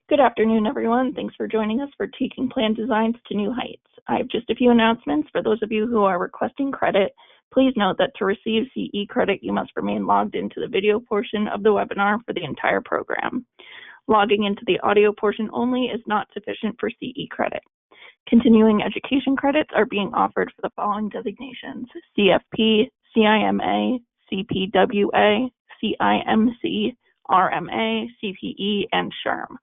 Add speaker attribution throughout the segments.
Speaker 1: Good afternoon, everyone. Thanks for joining us for Taking Plan Designs to New Heights. I have just a few announcements. For those of you who are requesting credit, please note that to receive CE credit, you must remain logged into the video portion of the webinar for the entire program. Logging into the audio portion only is not sufficient for CE credit. Continuing education credits are being offered for the following designations: CFP, CIMA, CPWA, CIMC, RMA, CPE, and SHRM.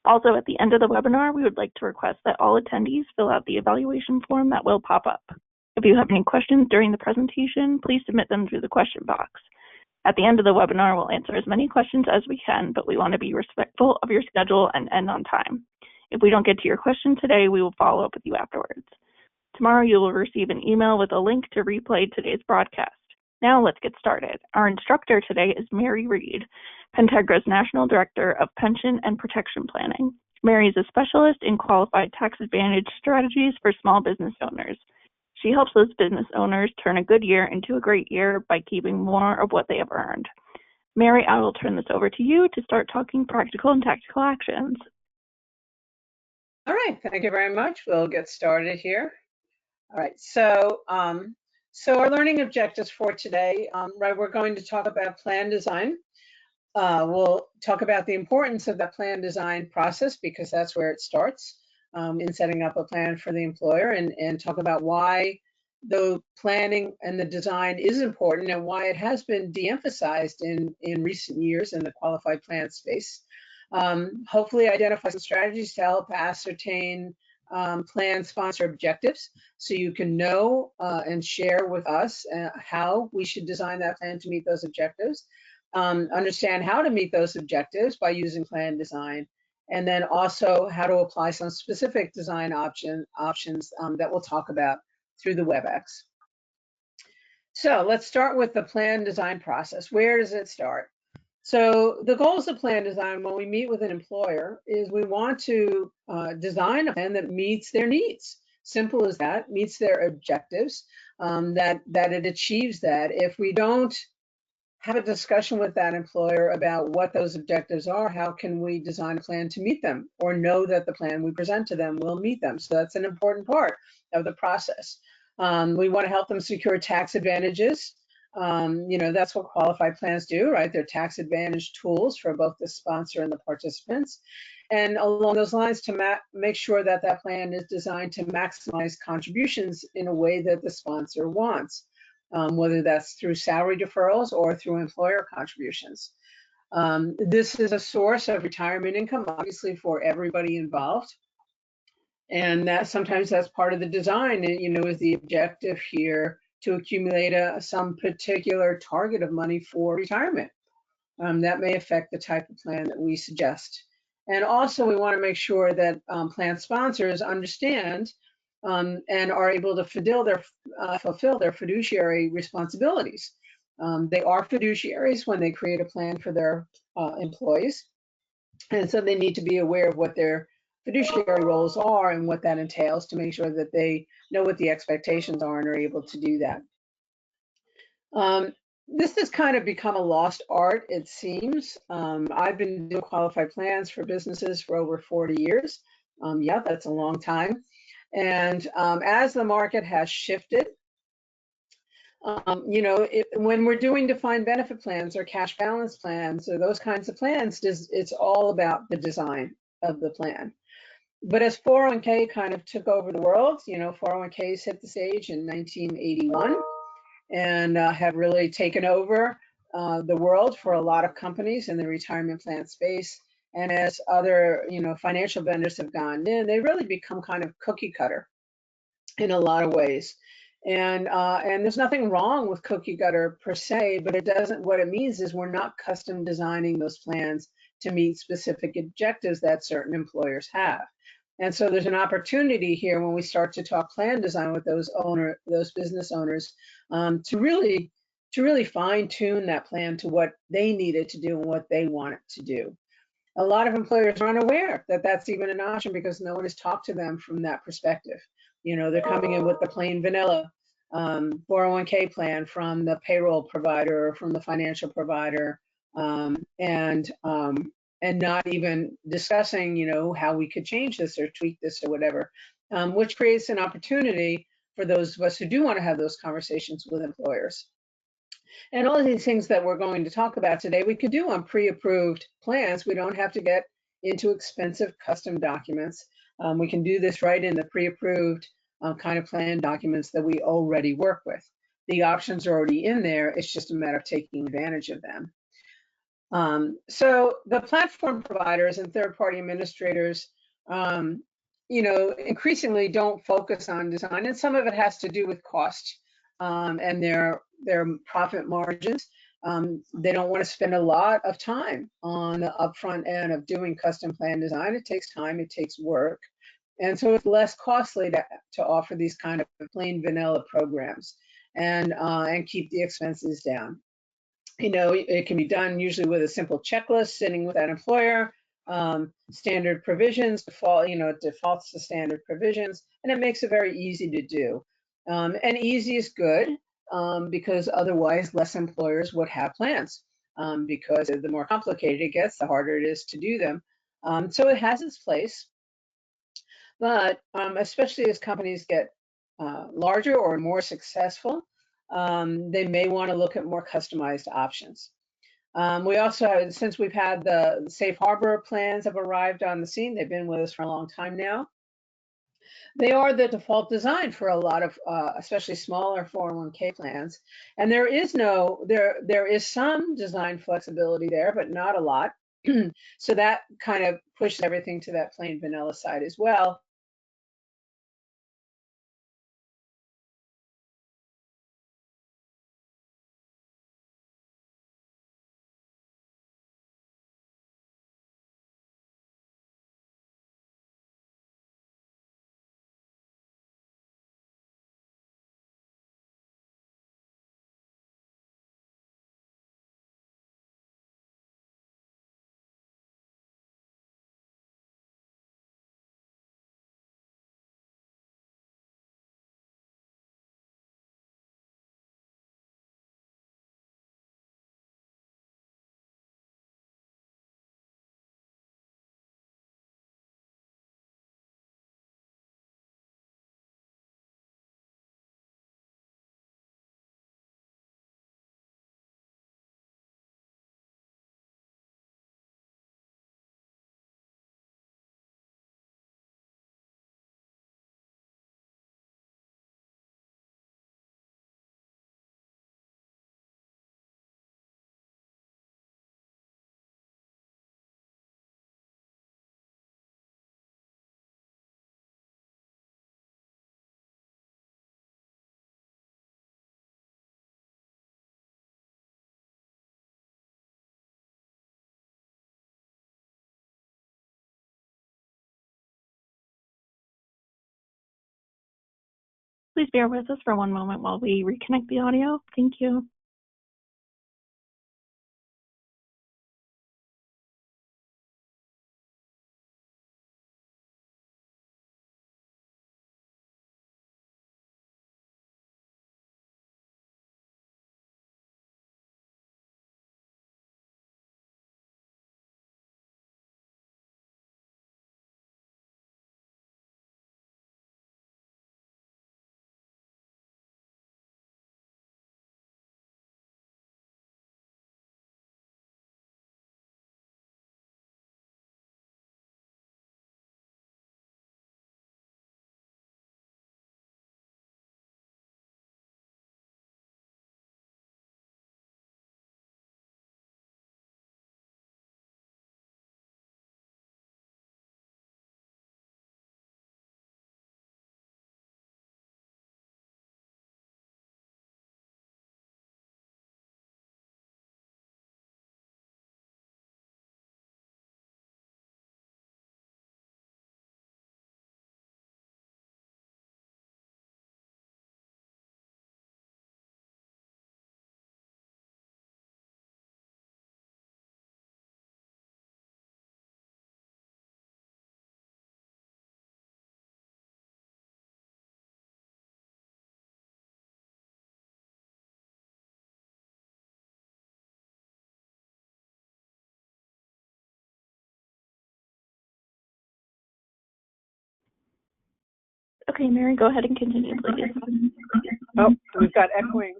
Speaker 1: Also, at the end of the webinar, we would like to request that all attendees fill out the evaluation form that will pop up. If you have any questions during the presentation, please submit them through the question box. At the end of the webinar, we'll answer as many questions as we can, but we want to be respectful of your schedule and end on time. If we don't get to your question today, we will follow up with you afterwards. Tomorrow, you will receive an email with a link to replay today's broadcast. Now let's get started. Our instructor today is Mary Reed, Pentegra's National Director of Pension and Protection Planning. Mary is a specialist in qualified tax advantage strategies for small business owners. She helps those business owners turn a good year into a great year by keeping more of what they have earned. Mary, I will turn this over to you to start talking practical and tactical actions.
Speaker 2: All right, thank you very much. We'll get started here. All right, so our learning objectives for today, right, we're going to talk about plan design. We'll talk about the importance of that plan design process because that's where it starts in setting up a plan for the employer, and talk about why the planning and the design is important and why it has been de-emphasized in recent years in the qualified plan space. Hopefully identify some strategies to help ascertain plan sponsor objectives so you can know and share with us how we should design that plan to meet those objectives. Understand how to meet those objectives by using plan design, and then also how to apply some specific design options that we'll talk about through the WebEx. So let's start with the plan design process. Where does it start? So the goals of plan design when we meet with an employer is we want to design a plan that meets their needs. Simple as that, meets their objectives, that it achieves that. If we don't have a discussion with that employer about what those objectives are, how can we design a plan to meet them or know that the plan we present to them will meet them? So that's an important part of the process. We want to help them secure tax advantages. That's what qualified plans do, right? They're tax advantage tools for both the sponsor and the participants. And along those lines, to make sure that that plan is designed to maximize contributions in a way that the sponsor wants, whether that's through salary deferrals or through employer contributions. This is a source of retirement income, obviously, for everybody involved. And that sometimes that's part of the design, is the objective here to accumulate some particular target of money for retirement. That may affect the type of plan that we suggest. And also we want to make sure that plan sponsors understand and are able to fulfill their fiduciary responsibilities. They are fiduciaries when they create a plan for their employees. And so they need to be aware of what their fiduciary roles are and what that entails to make sure that they know what the expectations are and are able to do that. This has kind of become a lost art, it seems. I've been doing qualified plans for businesses for over 40 years. Yeah, that's a long time. And as the market has shifted, when we're doing defined benefit plans or cash balance plans or those kinds of plans, it's all about the design of the plan. But as 401k kind of took over the world, 401ks hit the stage in 1981 and have really taken over the world for a lot of companies in the retirement plan space. And as other, financial vendors have gone in, they really become kind of cookie cutter in a lot of ways. And there's nothing wrong with cookie cutter per se, but what it means is we're not custom designing those plans to meet specific objectives that certain employers have. And so there's an opportunity here when we start to talk plan design with those business owners to really fine tune that plan to what they need it to do and what they want it to do. A lot of employers are unaware that that's even an option because no one has talked to them from that perspective. They're coming in with the plain vanilla 401k plan from the payroll provider or from the financial provider, and and not even discussing, how we could change this or tweak this or whatever, which creates an opportunity for those of us who do want to have those conversations with employers. And all of these things that we're going to talk about today, we could do on pre-approved plans. We don't have to get into expensive custom documents. We can do this right in the pre-approved kind of plan documents that we already work with. The options are already in there. It's just a matter of taking advantage of them. So the platform providers and third-party administrators, increasingly don't focus on design, and some of it has to do with cost and their profit margins. They don't want to spend a lot of time on the upfront end of doing custom plan design. It takes time, it takes work. And so it's less costly to offer these kind of plain vanilla programs and keep the expenses down. It can be done usually with a simple checklist sitting with that employer, standard provisions, it defaults to standard provisions, and it makes it very easy to do. And easy is good because otherwise less employers would have plans because the more complicated it gets, the harder it is to do them. So it has its place, but especially as companies get larger or more successful, they may want to look at more customized options. We also, since we've had the safe harbor plans have arrived on the scene, they've been with us for a long time now. They are the default design for a lot of, especially smaller 401k plans. And there is some design flexibility there, but not a lot. So that kind of pushes everything to that plain vanilla side as well.
Speaker 1: Please bear with us for one moment while we reconnect the audio. Thank you. Okay, Mary, go ahead and continue, please.
Speaker 3: Oh, we've got echoing.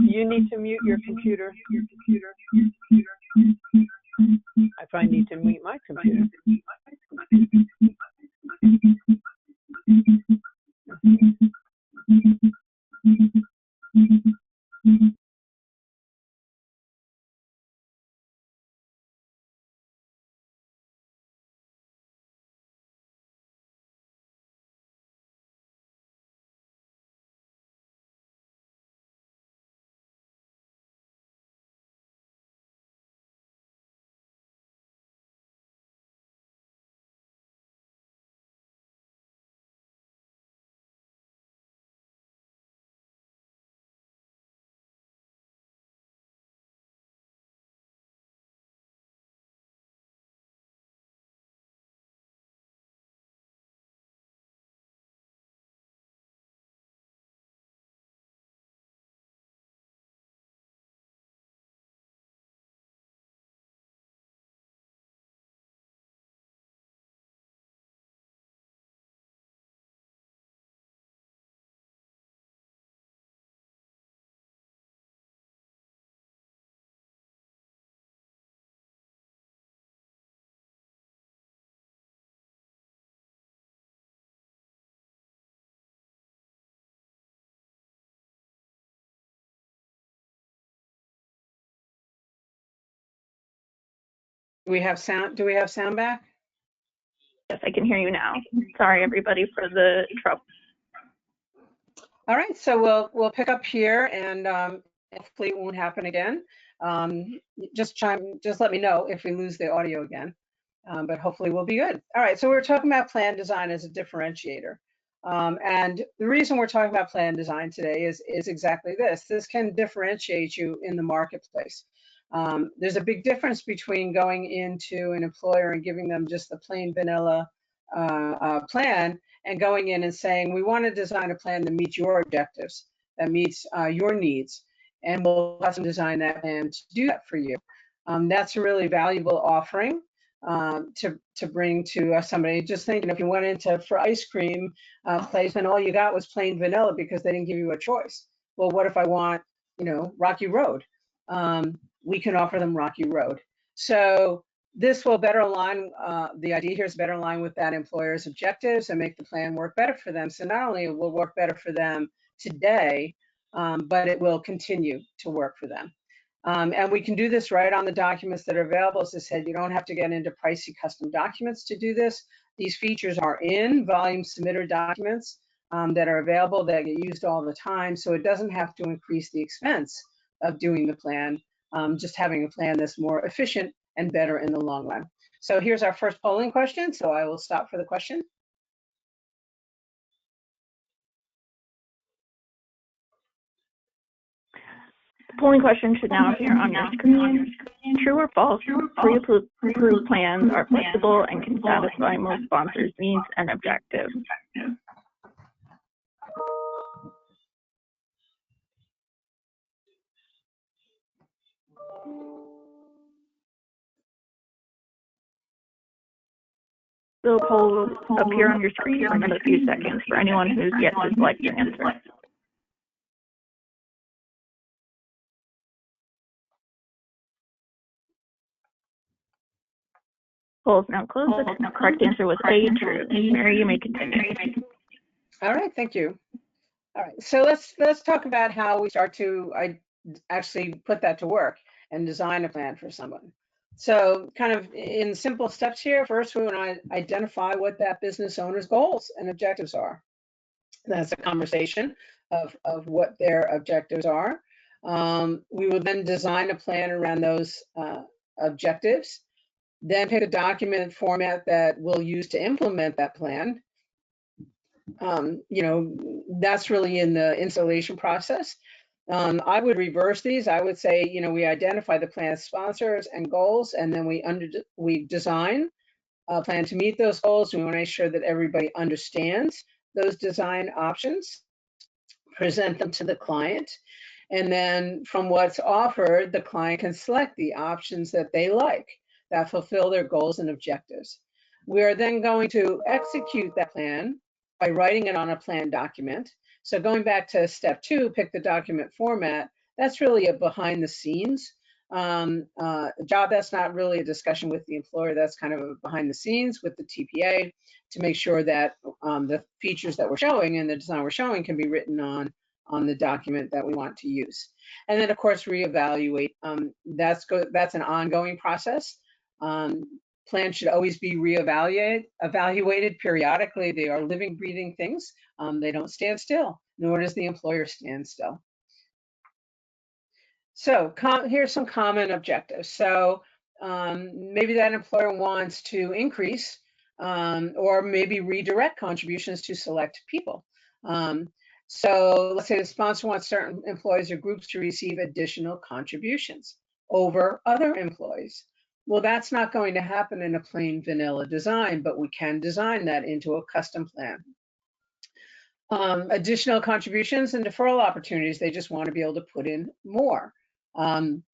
Speaker 3: You need to mute your computer. I probably need to mute my computer.
Speaker 2: Do we have sound? Do we have sound back?
Speaker 1: Yes, I can hear you now. Sorry, everybody, for the trouble.
Speaker 2: All right, so we'll pick up here, and hopefully it won't happen again. Just let me know if we lose the audio again, but hopefully we'll be good. All right, so we're talking about plan design as a differentiator. And the reason we're talking about plan design today is exactly this. This can differentiate you in the marketplace. There's a big difference between going into an employer and giving them just the plain vanilla plan and going in and saying, we want to design a plan that meets your objectives, that meets your needs, and we'll custom design that plan to do that for you. That's a really valuable offering to bring to somebody. Just thinking, if you went into for ice cream place and all you got was plain vanilla because they didn't give you a choice. Well, what if I want, Rocky Road? We can offer them Rocky Road. So this will better align, the idea here is better align with that employer's objectives and make the plan work better for them. So not only will it work better for them today, but it will continue to work for them. And we can do this right on the documents that are available. As I said, you don't have to get into pricey custom documents to do this. These features are in volume submitter documents that are available that get used all the time. So it doesn't have to increase the expense of doing the plan, just having a plan that's more efficient and better in the long run. So here's our first polling question. So I will stop for the question.
Speaker 1: The polling question should now appear on your screen. True or false, pre-approved plans are flexible and can satisfy most sponsors' needs and objectives. The poll will appear on your screen in a few seconds for anyone who's yet to select your answer. Poll is now closed. The correct answer was A, true. Mary, you may continue.
Speaker 2: All right, thank you. All right, so let's talk about how we start to actually put that to work and design a plan for someone. So kind of in simple steps here, first we want to identify what that business owner's goals and objectives are. That's a conversation of what their objectives are. We will then design a plan around those objectives, then pick a document format that we'll use to implement that plan. That's really in the installation process. I would reverse these. I would say, we identify the plan sponsors and goals, and then we design a plan to meet those goals. We want to make sure that everybody understands those design options, present them to the client, and then from what's offered, the client can select the options that they like that fulfill their goals and objectives. We are then going to execute that plan by writing it on a plan document. So going back to step 2, pick the document format. That's really a behind the scenes job. That's not really a discussion with the employer. That's kind of a behind the scenes with the TPA to make sure that the features that we're showing and the design we're showing can be written on the document that we want to use. And then of course, reevaluate. That's an ongoing process. Plans should always be evaluated periodically. They are living, breathing things. They don't stand still, nor does the employer stand still. So here's some common objectives. So maybe that employer wants to increase or maybe redirect contributions to select people. So let's say the sponsor wants certain employees or groups to receive additional contributions over other employees. Well, that's not going to happen in a plain vanilla design, but we can design that into a custom plan. Additional contributions and deferral opportunities, they just want to be able to put in more.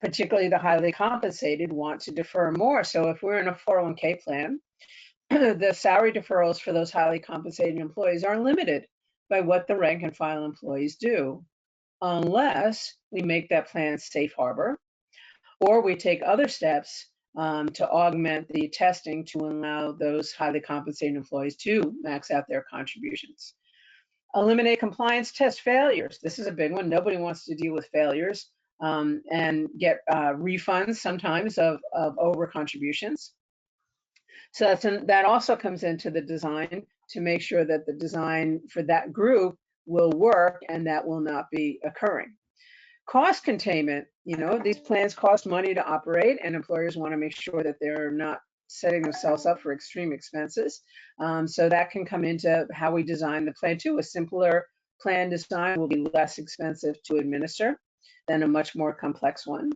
Speaker 2: Particularly the highly compensated want to defer more. So if we're in a 401k plan, the salary deferrals for those highly compensated employees are limited by what the rank and file employees do, unless we make that plan safe harbor, or we take other steps to augment the testing to allow those highly compensated employees to max out their contributions. Eliminate compliance test failures. This is a big one. Nobody wants to deal with failures and get refunds sometimes of over contributions. So that also comes into the design to make sure that the design for that group will work and that will not be occurring. Cost containment, these plans cost money to operate, and employers want to make sure that they're not setting themselves up for extreme expenses. So that can come into how we design the plan too. A simpler plan design will be less expensive to administer than a much more complex one.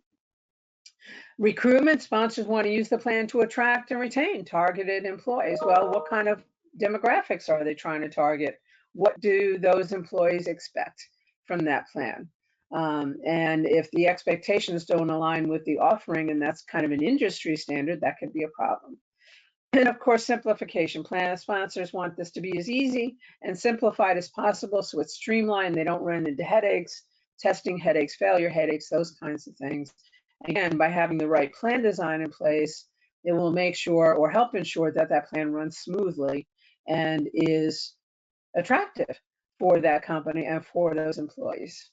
Speaker 2: Recruitment, sponsors want to use the plan to attract and retain targeted employees. Well, what kind of demographics are they trying to target? What do those employees expect from that plan? And if the expectations don't align with the offering, and that's kind of an industry standard, that could be a problem. And of course, simplification. Plan sponsors want this to be as easy and simplified as possible, so it's streamlined. They don't run into headaches, testing headaches, failure headaches, those kinds of things. Again, by having the right plan design in place, it will make sure or help ensure that that plan runs smoothly and is attractive for that company and for those employees.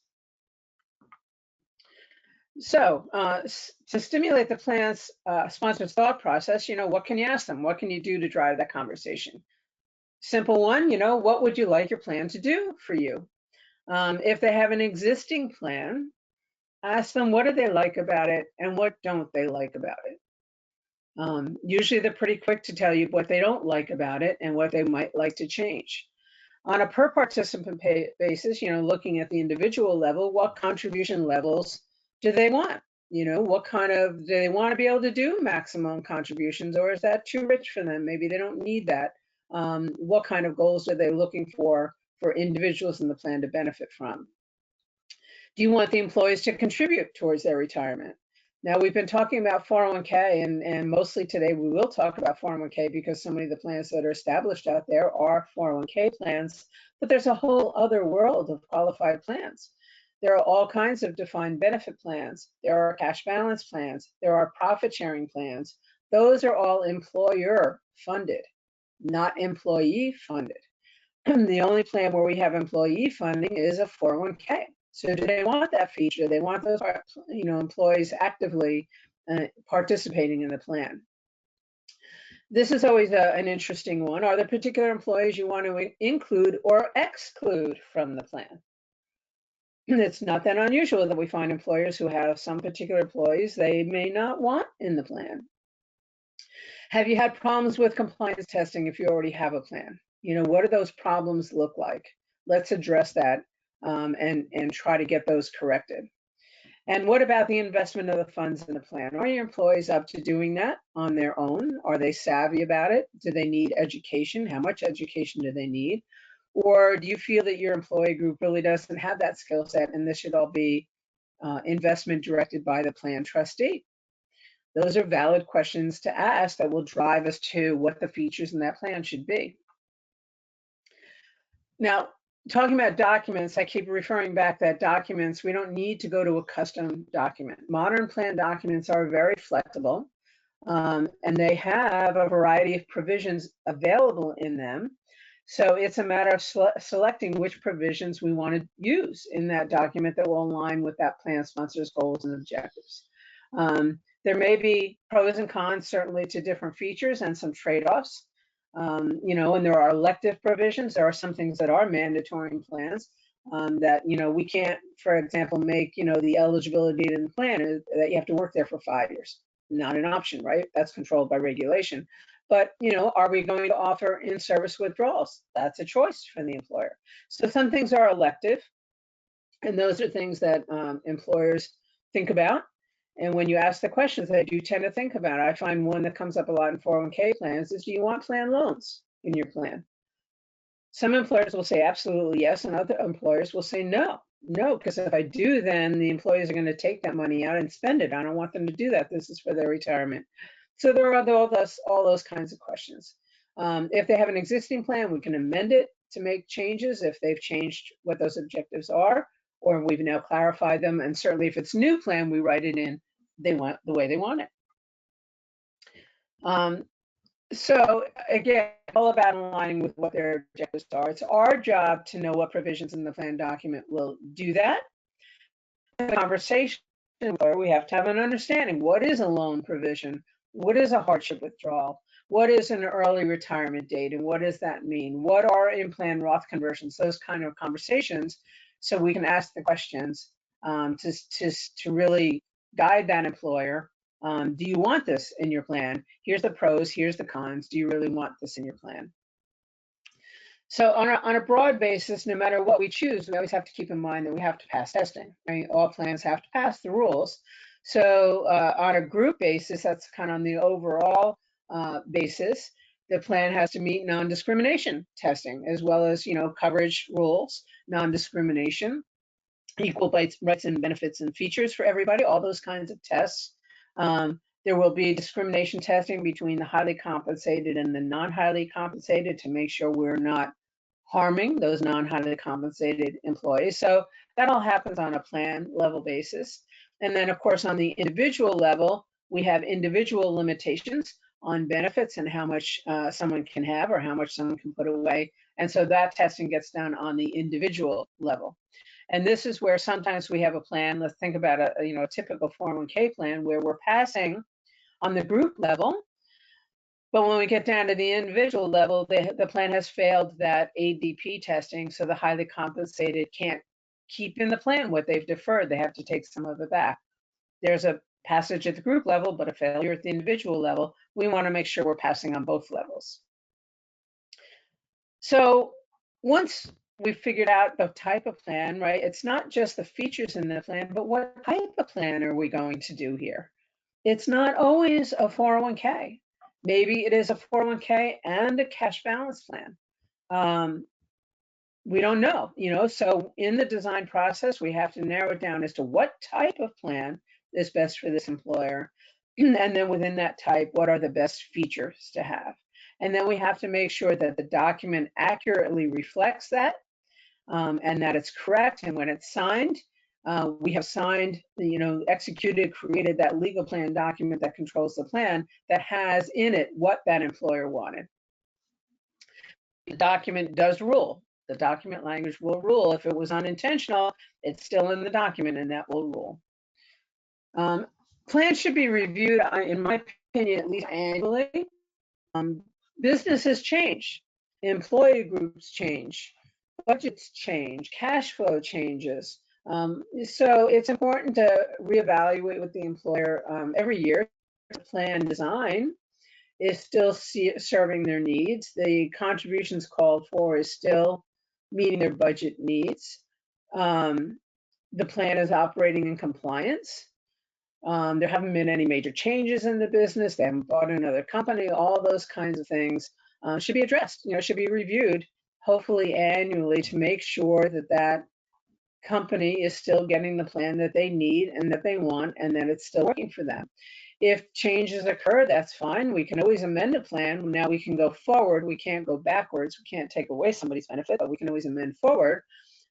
Speaker 2: So to stimulate the plan's sponsor's thought process, what can you ask them? What can you do to drive that conversation? Simple one, what would you like your plan to do for you? If they have an existing plan, ask them what do they like about it and what don't they like about it. Usually they're pretty quick to tell you what they don't like about it and what they might like to change. On a per participant basis, looking at the individual level, what contribution levels do they want? What do they want to be able to do maximum contributions, or is that too rich for them? Maybe they don't need that. What kind of goals are they looking for individuals in the plan to benefit from? Do you want the employees to contribute towards their retirement? Now, we've been talking about 401k, and mostly today we will talk about 401k because so many of the plans that are established out there are 401k plans, but there's a whole other world of qualified plans. There are all kinds of defined benefit plans. There are cash balance plans. There are profit sharing plans. Those are all employer funded, not employee funded. The only plan where we have employee funding is a 401k. So do they want that feature? Do they want those employees actively participating in the plan? This is always an interesting one. Are there particular employees you want to include or exclude from the plan? It's not that unusual that we find employers who have some particular employees they may not want in the plan. Have you had problems with compliance testing if you already have a plan? What do those problems look like? Let's address that and try to get those corrected. And what about the investment of the funds in the plan? Are your employees up to doing that on their own? Are they savvy about it? Do they need education? How much education do they need? Or do you feel that your employee group really doesn't have that skill set and this should all be investment directed by the plan trustee? Those are valid questions to ask that will drive us to what the features in that plan should be. Now, talking about documents, I keep referring back that documents, we don't need to go to a custom document. Modern plan documents are very flexible, and they have a variety of provisions available in them. So it's a matter of selecting which provisions we want to use in that document that will align with that plan sponsor's goals and objectives. There may be pros and cons, certainly, to different features and some trade-offs. You know, and there are elective provisions. There are some things that are mandatory in plans that, you know, we can't, for example, make, you know, the eligibility in the plan is that you have to work there for 5 years. Not an option, right? That's controlled by regulation. But, you know, are we going to offer in-service withdrawals? That's a choice for the employer. So some things are elective, and those are things that employers think about. And when you ask the questions, they do tend to think about it. I find one that comes up a lot in 401k plans is, do you want plan loans in your plan? Some employers will say absolutely yes, and other employers will say no. No, because if I do, then the employees are going to take that money out and spend it. I don't want them to do that. This is for their retirement. So there are all those kinds of questions. If they have an existing plan, we can amend it to make changes if they've changed what those objectives are, or we've now clarified them. And certainly if it's new plan, we write it in the way they want it. So again, all about aligning with what their objectives are. It's our job to know what provisions in the plan document will do that. In the conversation where we have to have an understanding, what is a loan provision? What is a hardship withdrawal? What is an early retirement date? And what does that mean? What are in-plan Roth conversions? Those kind of conversations, so we can ask the questions to really guide that employer. Do you want this in your plan? Here's the pros, here's the cons. Do you really want this in your plan? So on a broad basis, no matter what we choose, we always have to keep in mind that we have to pass testing. Right? All plans have to pass the rules. So on a group basis, that's kind of on the overall basis, the plan has to meet non-discrimination testing, as well as, you know, coverage rules, non-discrimination, equal rights and benefits and features for everybody, all those kinds of tests. There will be discrimination testing between the highly compensated and the non-highly compensated to make sure we're not harming those non-highly compensated employees. So that all happens on a plan level basis. And then, of course, on the individual level, we have individual limitations on benefits and how much someone can have or how much someone can put away. And so that testing gets done on the individual level. And this is where sometimes we have a plan. Let's think about a typical 401k plan where we're passing on the group level, but when we get down to the individual level, the plan has failed that ADP testing, so the highly compensated can't keep in the plan what they've deferred. They have to take some of it back. There's a passage at the group level, but a failure at the individual level. We want to make sure we're passing on both levels. So once we've figured out the type of plan, right? It's not just the features in the plan, but what type of plan are we going to do here? It's not always a 401k. Maybe it is a 401k and a cash balance plan. We don't know, so in the design process, we have to narrow it down as to what type of plan is best for this employer. And then within that type, what are the best features to have? And then we have to make sure that the document accurately reflects that and that it's correct. And when it's signed, we have signed, executed, created that legal plan document that controls the plan that has in it what that employer wanted. The document does rule. The document language will rule. If it was unintentional, it's still in the document and that will rule. Plans should be reviewed, in my opinion, at least annually. Businesses change, employee groups change, budgets change, cash flow changes. So it's important to reevaluate with the employer every year. The plan design is still serving their needs. The contributions called for is still meeting their budget needs. The plan is operating in compliance. There haven't been any major changes in the business. They haven't bought another company. All those kinds of things should be addressed, should be reviewed, hopefully annually, to make sure that that company is still getting the plan that they need and that they want, and that it's still working for them. If changes occur, that's fine. We can always amend a plan. Now we can go forward. We can't go backwards. We can't take away somebody's benefit, but we can always amend forward.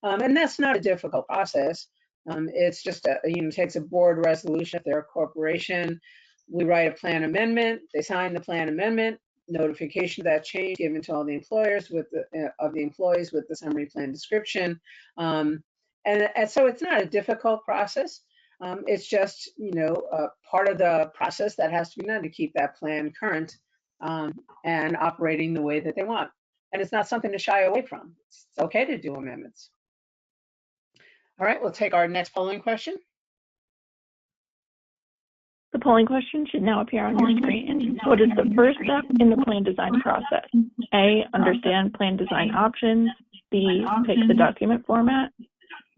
Speaker 2: And that's not a difficult process. It's just, takes a board resolution. If they're a corporation, we write a plan amendment. They sign the plan amendment, notification of that change given to all the employers of the employees with the summary plan description. And so it's not a difficult process. It's just, part of the process that has to be done to keep that plan current and operating the way that they want. And it's not something to shy away from. It's okay to do amendments. All right, we'll take our next polling question.
Speaker 1: The polling question should now appear on your screen. What is the first step in the plan design process? A, understand plan design options. B, pick the document format.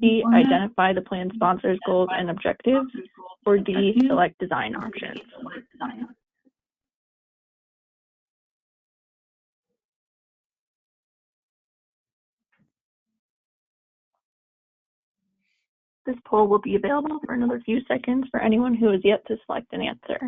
Speaker 1: C, identify the plan sponsor's goals and objectives. Or D, select design options. This poll will be available for another few seconds for anyone who has yet to select an answer.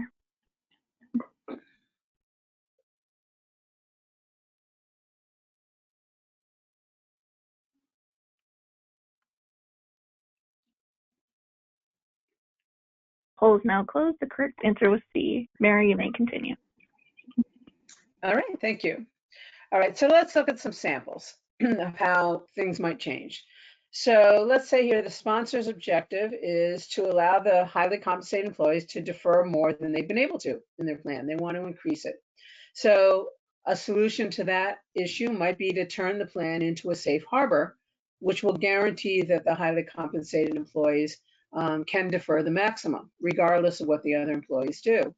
Speaker 1: Poll is now closed. The correct answer was C. Mary, you may continue.
Speaker 2: All right, thank you. All right, so let's look at some samples of how things might change. So let's say here the sponsor's objective is to allow the highly compensated employees to defer more than they've been able to in their plan. They want to increase it. So a solution to that issue might be to turn the plan into a safe harbor, which will guarantee that the highly compensated employees can defer the maximum, regardless of what the other employees do.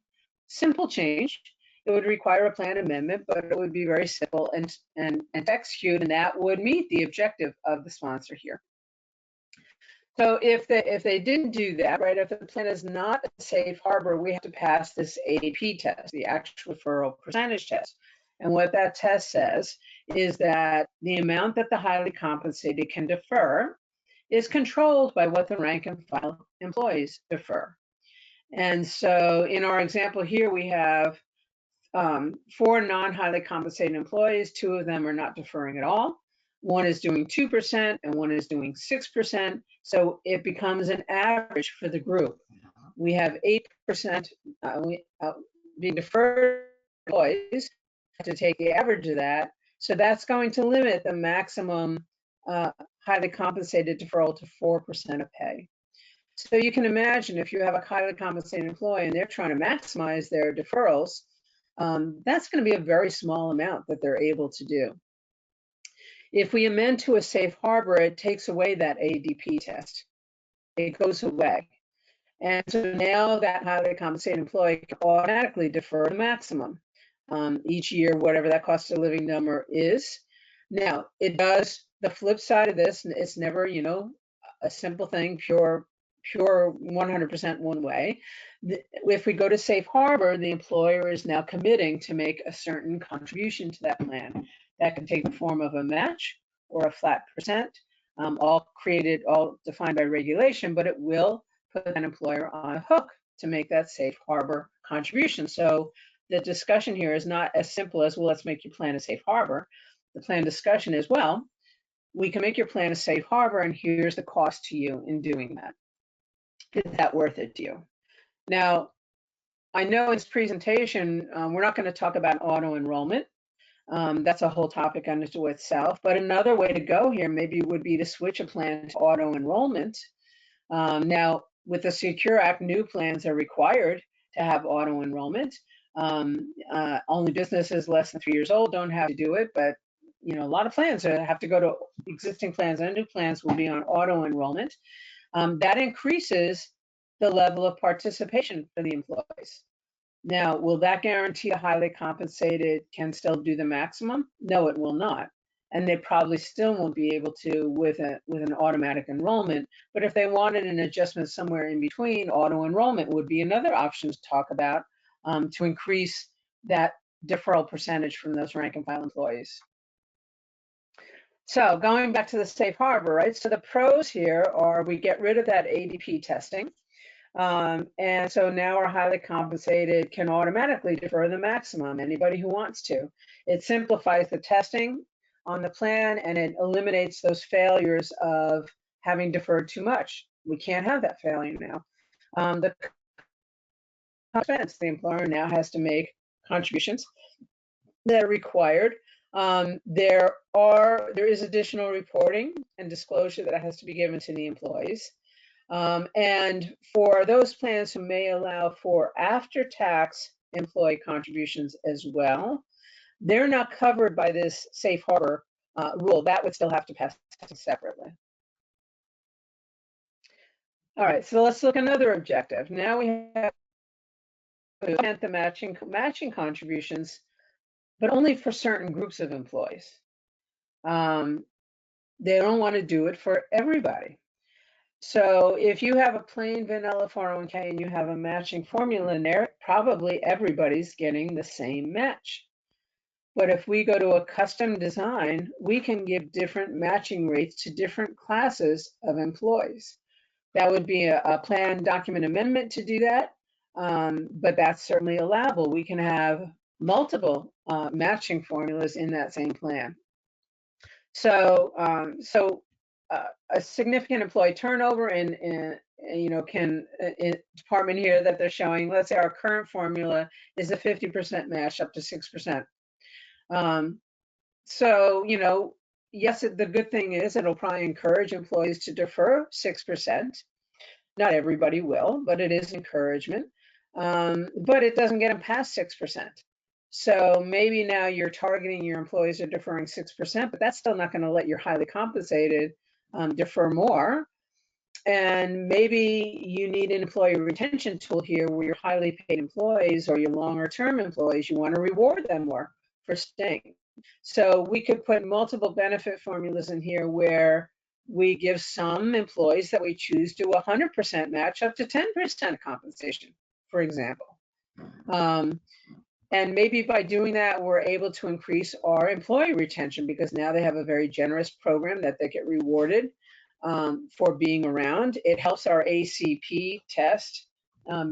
Speaker 2: Simple change. It would require a plan amendment, but it would be very simple and to execute, and that would meet the objective of the sponsor here. So if they didn't do that, right, if the plan is not a safe harbor, we have to pass this ADP test, the actual deferral percentage test. And what that test says is that the amount that the highly compensated can defer is controlled by what the rank and file employees defer. And so in our example here, we have 4 non-highly compensated employees. 2 of them are not deferring at all. One is doing 2% and one is doing 6%. So it becomes an average for the group. We have 8% being deferred employees to take the average of that. So that's going to limit the maximum highly compensated deferral to 4% of pay. So you can imagine if you have a highly compensated employee and they're trying to maximize their deferrals, that's going to be a very small amount that they're able to do. If we amend to a safe harbor, it takes away that ADP test. It goes away. And so now that highly compensated employee can automatically defer the maximum each year, whatever that cost of living number is. Now, it does, the flip side of this, it's never, a simple thing, pure 100% one way. If we go to safe harbor, the employer is now committing to make a certain contribution to that plan. That can take the form of a match or a flat percent, all defined by regulation, but it will put an employer on a hook to make that safe harbor contribution. So the discussion here is not as simple as, well, let's make your plan a safe harbor. The plan discussion is, well, we can make your plan a safe harbor, and here's the cost to you in doing that. Is that worth it to you? Now, I know in this presentation, we're not going to talk about auto enrollment. That's a whole topic unto itself. But another way to go here maybe would be to switch a plan to auto enrollment. Now, with the Secure Act, new plans are required to have auto enrollment. Only businesses less than 3 years old don't have to do it, but a lot of plans have to go to existing plans, and new plans will be on auto enrollment. That increases the level of participation for the employees. Now, will that guarantee a highly compensated can still do the maximum? No, it will not. And they probably still won't be able to with an automatic enrollment. But if they wanted an adjustment somewhere in between, auto enrollment would be another option to talk about to increase that deferral percentage from those rank and file employees. So going back to the safe harbor, right? So the pros here are we get rid of that ADP testing. And so now our highly compensated can automatically defer the maximum, anybody who wants to. It simplifies the testing on the plan and it eliminates those failures of having deferred too much. We can't have that failure now. The expense, the employer now has to make contributions that are required. There is additional reporting and disclosure that has to be given to the employees. And for those plans who may allow for after-tax employee contributions as well, they're not covered by this safe harbor rule. That would still have to pass separately. All right, so let's look at another objective. Now we have the matching contributions, but only for certain groups of employees. They don't want to do it for everybody. So if you have a plain vanilla 401k and you have a matching formula in there, probably everybody's getting the same match. But if we go to a custom design, we can give different matching rates to different classes of employees. That would be a plan document amendment to do that, but that's certainly allowable. We can have multiple matching formulas in that same plan. So, a significant employee turnover in department here that they're showing, let's say our current formula is a 50% match up to 6%. So, yes, the good thing is it'll probably encourage employees to defer 6%. Not everybody will, but it is encouragement. But it doesn't get them past 6%. So maybe now you're targeting your employees are deferring 6%, but that's still not going to let your highly compensated defer more. And maybe you need an employee retention tool here where your highly paid employees or your longer term employees, you want to reward them more for staying. So we could put multiple benefit formulas in here where we give some employees that we choose to 100% match up to 10% compensation, for example. And maybe by doing that, we're able to increase our employee retention because now they have a very generous program that they get rewarded for being around. It helps our ACP test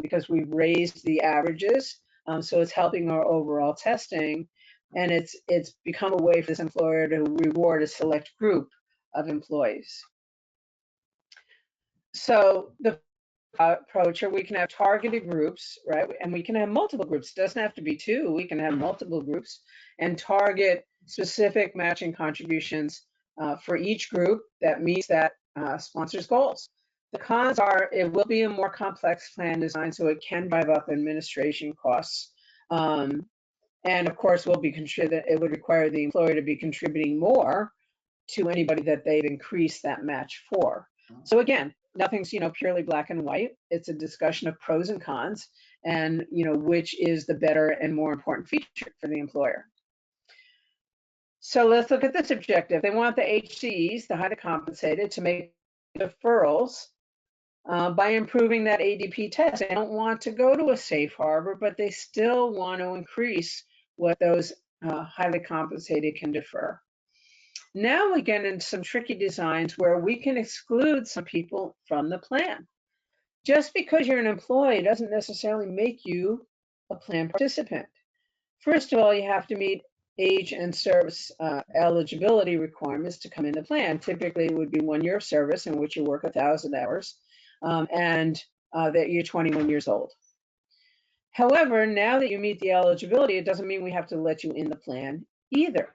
Speaker 2: because we've raised the averages. So it's helping our overall testing. And it's become a way for this employer to reward a select group of employees. So the approach, or we can have targeted groups, right? And we can have multiple groups. It doesn't have to be two. We can have multiple groups and target specific matching contributions for each group that meets that sponsor's goals. The cons are it will be a more complex plan design, so it can drive up administration costs. And of course, it would require the employer to be contributing more to anybody that they've increased that match for. So again, nothing's purely black and white. It's a discussion of pros and cons and which is the better and more important feature for the employer. So let's look at this objective. They want the HCEs, the highly compensated, to make deferrals by improving that ADP test. They don't want to go to a safe harbor, but they still want to increase what those highly compensated can defer. Now we get into some tricky designs where we can exclude some people from the plan. Just because you're an employee doesn't necessarily make you a plan participant. First of all, you have to meet age and service eligibility requirements to come in the plan. Typically, it would be 1 year of service in which you work 1,000 hours and that you're 21 years old. However, now that you meet the eligibility, it doesn't mean we have to let you in the plan either.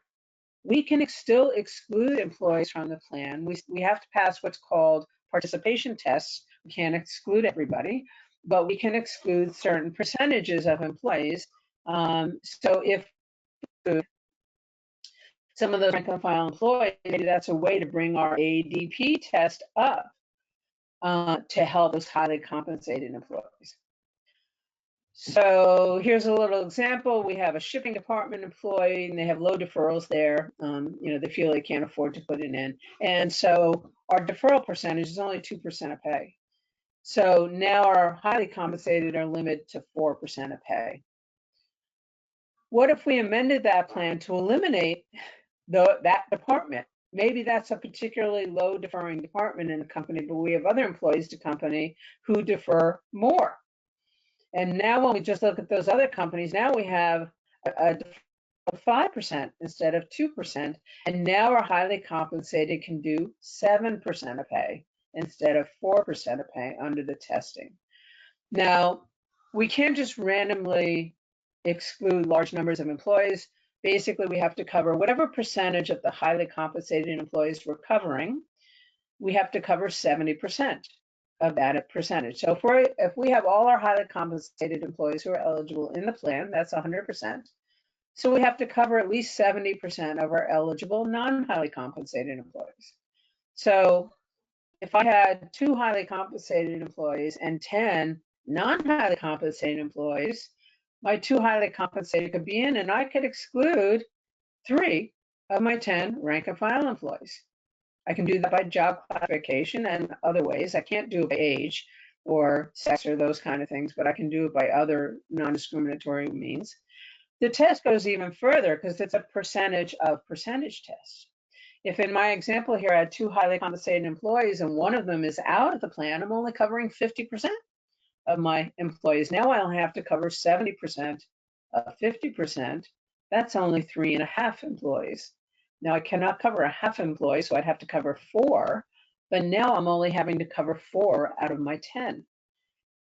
Speaker 2: We can still exclude employees from the plan. We have to pass what's called participation tests. We can't exclude everybody, but we can exclude certain percentages of employees. So if some of those rank and file employees, maybe that's a way to bring our ADP test up to help those highly compensated employees. So here's a little example. We have a shipping department employee and they have low deferrals there. They feel they can't afford to put it in. And so our deferral percentage is only 2% of pay. So now our highly compensated are limited to 4% of pay. What if we amended that plan to eliminate that department? maybe that's a particularly low deferring department in the company, but we have other employees to company who defer more. And now when we just look at those other companies, now we have a deferral of 5% instead of 2%. And now our highly compensated can do 7% of pay instead of 4% of pay under the testing. Now, we can't just randomly exclude large numbers of employees. Basically, we have to cover whatever percentage of the highly compensated employees we're covering. We have to cover 70% of that percentage. So if we have all our highly compensated employees who are eligible in the plan, that's 100%. So we have to cover at least 70% of our eligible non-highly compensated employees. So if I had 2 highly compensated employees and 10 non-highly compensated employees, my 2 highly compensated could be in, and I could exclude 3 of my 10 rank and file employees. I can do that by job classification and other ways. I can't do it by age or sex or those kind of things, but I can do it by other non-discriminatory means. The test goes even further because it's a percentage of percentage test. If in my example here I had 2 highly compensated employees and one of them is out of the plan, I'm only covering 50% of my employees. Now I'll have to cover 70% of 50%. That's only 3.5 employees. Now I cannot cover a half employee, so I'd have to cover 4, but now I'm only having to cover 4 out of my 10.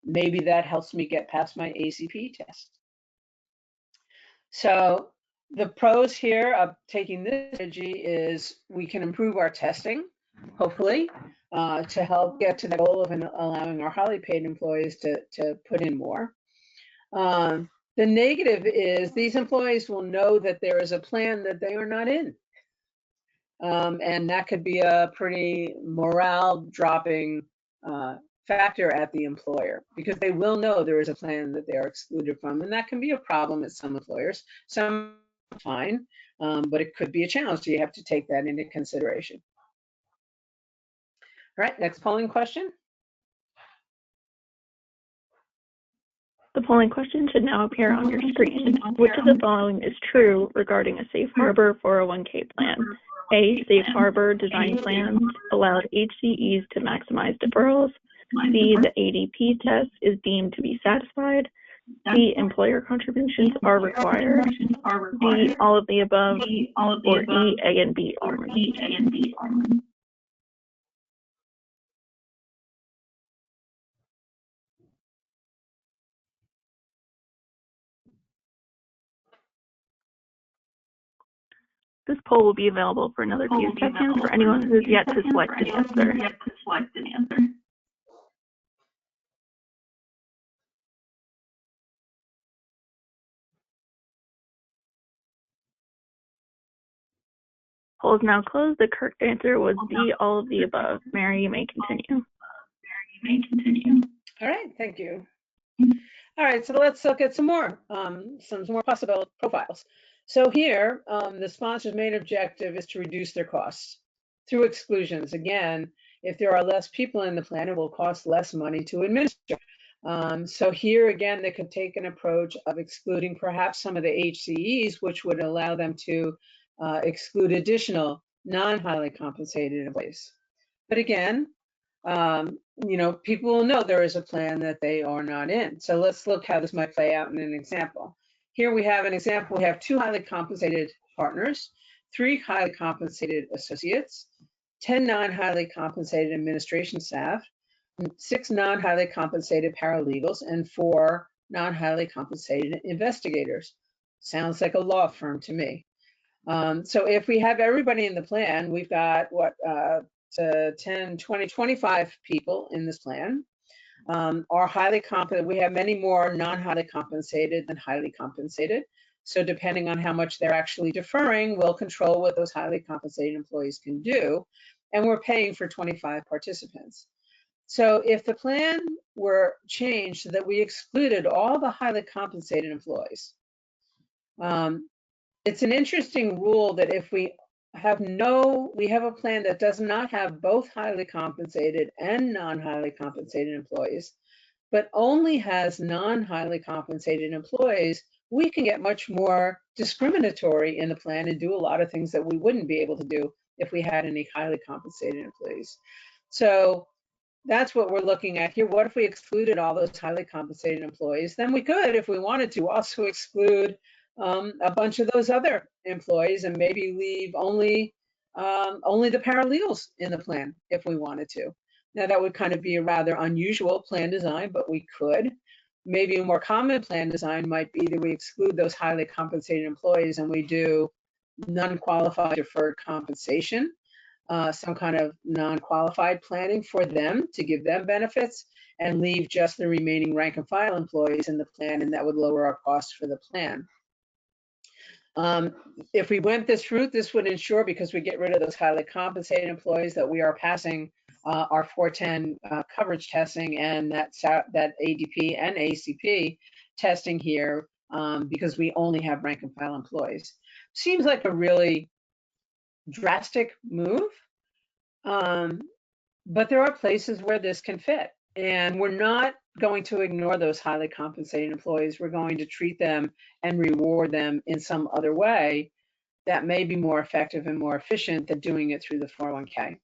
Speaker 2: Maybe that helps me get past my ACP test. So the pros here of taking this strategy is we can improve our testing, hopefully, to help get to the goal of allowing our highly paid employees to put in more. The negative is these employees will know that there is a plan that they are not in. And that could be a pretty morale dropping factor at the employer because they will know there is a plan that they are excluded from. And that can be a problem at some employers. Some fine, but it could be a challenge. So you have to take that into consideration. All right, next polling question.
Speaker 1: The polling question should now appear on your screen. Which of the following is true regarding a safe harbor 401k plan? A, safe harbor design plans allowed HCEs to maximize deferrals. B, the ADP test is deemed to be satisfied. C, employer contributions are required. D, all of the above, or E, A and B only. This poll will be available for another few seconds for anyone who has yet to select an answer. Poll is now closed. The correct answer was B, all of the above. Mary, you may continue.
Speaker 2: All right, thank you. All right, so let's look at some more possible profiles. So here, the sponsor's main objective is to reduce their costs through exclusions. Again, if there are less people in the plan, it will cost less money to administer. So here again, they could take an approach of excluding perhaps some of the HCEs, which would allow them to exclude additional non-highly compensated employees. But again, people will know there is a plan that they are not in. So let's look how this might play out in an example. Here we have an example. We have 2 highly compensated partners, 3 highly compensated associates, 10 non-highly compensated administration staff, 6 non-highly compensated paralegals, and 4 non-highly compensated investigators. Sounds like a law firm to me. So if we have everybody in the plan, we've got 10, 20, 25 people in this plan. Are highly compensated. We have many more non-highly compensated than highly compensated. So depending on how much they're actually deferring, we'll control what those highly compensated employees can do. And we're paying for 25 participants. So if the plan were changed so that we excluded all the highly compensated employees, it's an interesting rule that if we have a plan that does not have both highly compensated and non-highly compensated employees, but only has non-highly compensated employees, we can get much more discriminatory in the plan and do a lot of things that we wouldn't be able to do if we had any highly compensated employees. So that's what we're looking at here. What if we excluded all those highly compensated employees? Then we could, if we wanted to, also exclude a bunch of those other employees and maybe leave only the paralegals in the plan if we wanted to. Now that would kind of be a rather unusual plan design, but we could. Maybe a more common plan design might be that we exclude those highly compensated employees and we do non-qualified deferred compensation, some kind of non-qualified planning for them to give them benefits and leave just the remaining rank and file employees in the plan, and that would lower our costs for the plan. If we went this route, this would ensure, because we get rid of those highly compensated employees, that we are passing our 410 coverage testing and that ADP and ACP testing here because we only have rank and file employees. Seems like a really drastic move, but there are places where this can fit, and we're not going to ignore those highly compensated employees. We're going to treat them and reward them in some other way that may be more effective and more efficient than doing it through the 401k.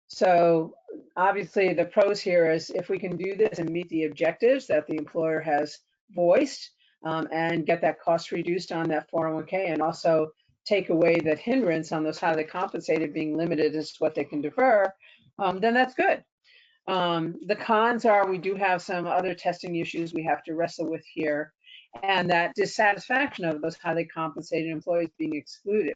Speaker 2: So obviously the pros here is if we can do this and meet the objectives that the employer has voiced and get that cost reduced on that 401k and also take away that hindrance on those highly compensated being limited as to what they can defer, then that's good. The cons are we do have some other testing issues we have to wrestle with here, and that dissatisfaction of those highly compensated employees being excluded.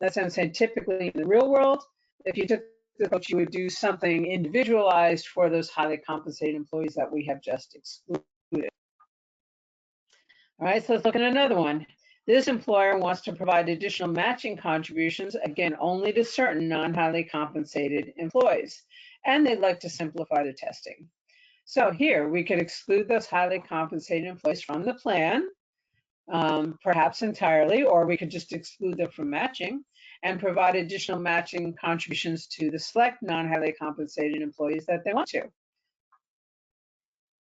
Speaker 2: That's what I'm saying. Typically in the real world, if you took the approach, you would do something individualized for those highly compensated employees that we have just excluded. All right, so let's look at another one. This employer wants to provide additional matching contributions, again, only to certain non-highly compensated employees, and they'd like to simplify the testing. So here, we could exclude those highly compensated employees from the plan, perhaps entirely, or we could just exclude them from matching and provide additional matching contributions to the select non-highly compensated employees that they want to.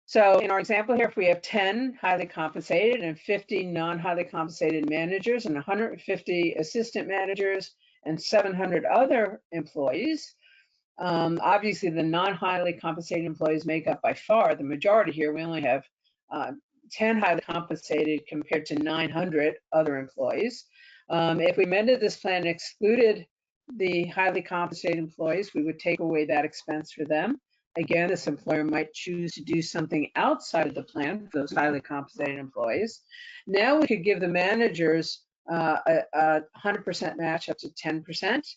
Speaker 2: So in our example here, if we have 10 highly compensated and 50 non-highly compensated managers and 150 assistant managers and 700 other employees, obviously the non-highly compensated employees make up by far the majority here. We only have 10 highly compensated compared to 900 other employees. If we amended this plan and excluded the highly compensated employees, we would take away that expense for them. Again, this employer might choose to do something outside of the plan for those highly compensated employees. Now we could give the managers a 100% match up to 10%,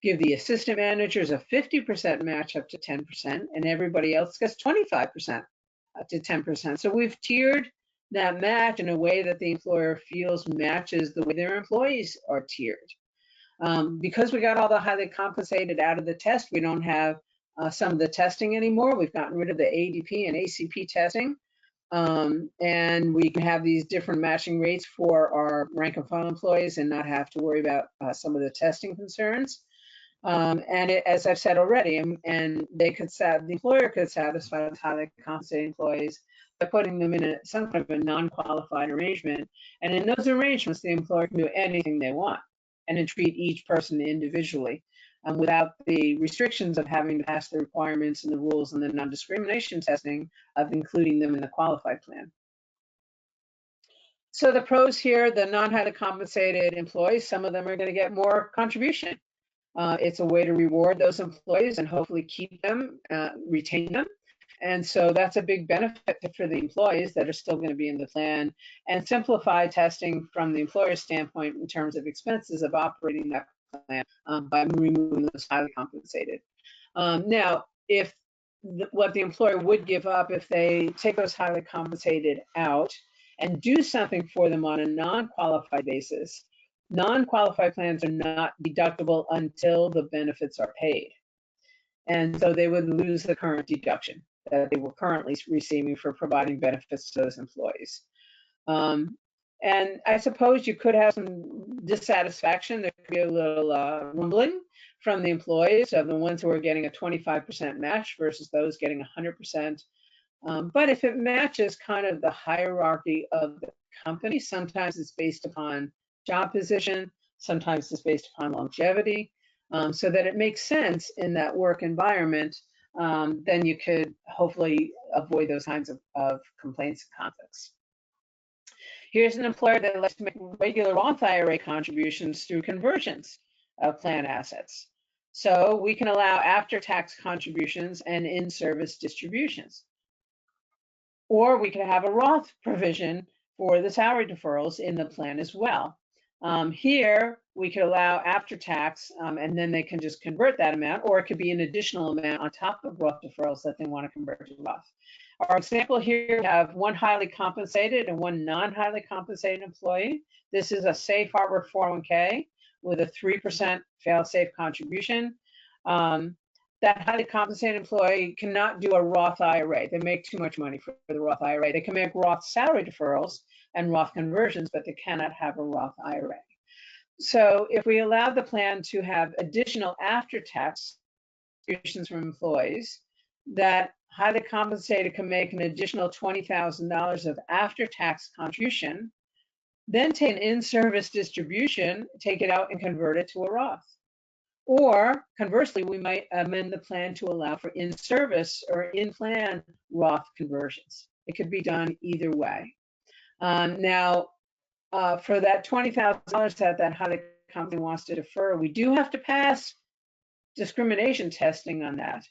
Speaker 2: give the assistant managers a 50% match up to 10%, and everybody else gets 25% up to 10%. So we've tiered that match in a way that the employer feels matches the way their employees are tiered. Because we got all the highly compensated out of the test, we don't have some of the testing anymore. We've gotten rid of the ADP and ACP testing, and we can have these different matching rates for our rank and file employees and not have to worry about some of the testing concerns. As I've said already, and the employer could satisfy the highly compensated employees by putting them in some kind of a non-qualified arrangement. And in those arrangements, the employer can do anything they want and then treat each person individually without the restrictions of having to pass the requirements and the rules and the non-discrimination testing of including them in the qualified plan. So the pros here, the non-highly compensated employees, some of them are going to get more contribution. It's a way to reward those employees and hopefully keep them, retain them. And so that's a big benefit for the employees that are still going to be in the plan, and simplify testing from the employer's standpoint in terms of expenses of operating that plan by removing those highly compensated. Now, if what the employer would give up if they take those highly compensated out and do something for them on a non-qualified basis, non-qualified plans are not deductible until the benefits are paid. And so they would lose the current deduction that they were currently receiving for providing benefits to those employees. And I suppose you could have some dissatisfaction. There could be a little rumbling from the employees of the ones who are getting a 25% match versus those getting 100%. But if it matches kind of the hierarchy of the company, sometimes it's based upon job position, Sometimes it's based upon longevity, so that it makes sense in that work environment. Then you could hopefully avoid those kinds of complaints and conflicts. Here's an employer that likes to make regular Roth IRA contributions through conversions of plan assets. So we can allow after-tax contributions and in-service distributions. Or we could have a Roth provision for the salary deferrals in the plan as well. Here, we could allow after-tax, and then they can just convert that amount, or it could be an additional amount on top of Roth deferrals that they want to convert to Roth. Our example here, we have one highly compensated and one non-highly compensated employee. This is a safe harbor 401k with a 3% fail-safe contribution. That highly compensated employee cannot do a Roth IRA. They make too much money for the Roth IRA. They can make Roth salary deferrals and Roth conversions, but they cannot have a Roth IRA. So if we allow the plan to have additional after-tax contributions from employees, that highly compensated can make an additional $20,000 of after-tax contribution, then take an in-service distribution, take it out and convert it to a Roth. Or conversely, we might amend the plan to allow for in-service or in-plan Roth conversions. It could be done either way. Now, for that $20,000 that highly compensated wants to defer, we do have to pass discrimination testing on that.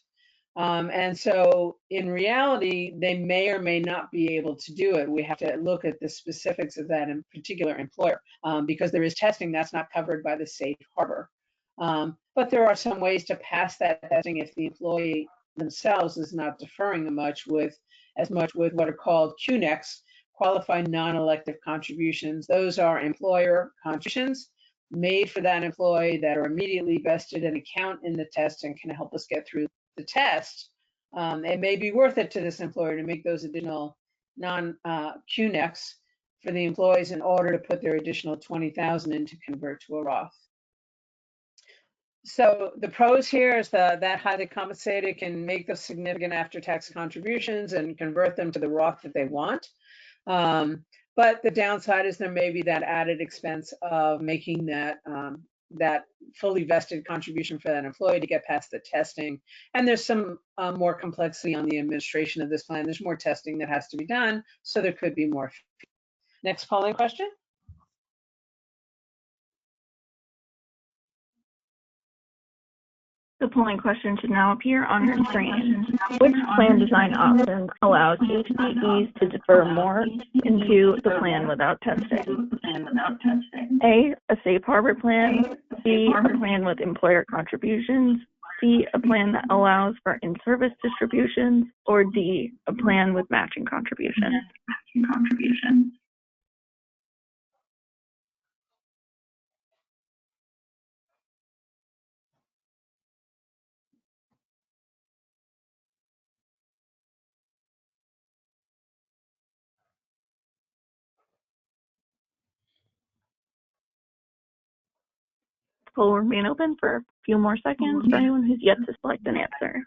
Speaker 2: And so in reality, they may or may not be able to do it. We have to look at the specifics of that in particular employer, because there is testing that's not covered by the safe harbor. But there are some ways to pass that testing if the employee themselves is not deferring as much with what are called QNECs, qualified non-elective contributions. Those are employer contributions made for that employee that are immediately vested and account in the test and can help us get through the test. It may be worth it to this employer to make those additional non-QNECs for the employees in order to put their additional $20,000 in to convert to a Roth. So the pros here is that highly compensated can make those significant after-tax contributions and convert them to the Roth that they want. But the downside is there may be that added expense of making that fully vested contribution for that employee to get past the testing. And there's some more complexity on the administration of this plan. There's more testing that has to be done, so there could be more. Next polling question.
Speaker 1: The polling question should now appear on your screen. Which plan design option allows HCEs to defer more into the plan without testing? A, a safe harbor plan. B, a plan with employer contributions. C, a plan that allows for in-service distributions. Or D, a plan with matching contributions. Poll will remain open for a few more seconds for anyone who's yet to select an answer.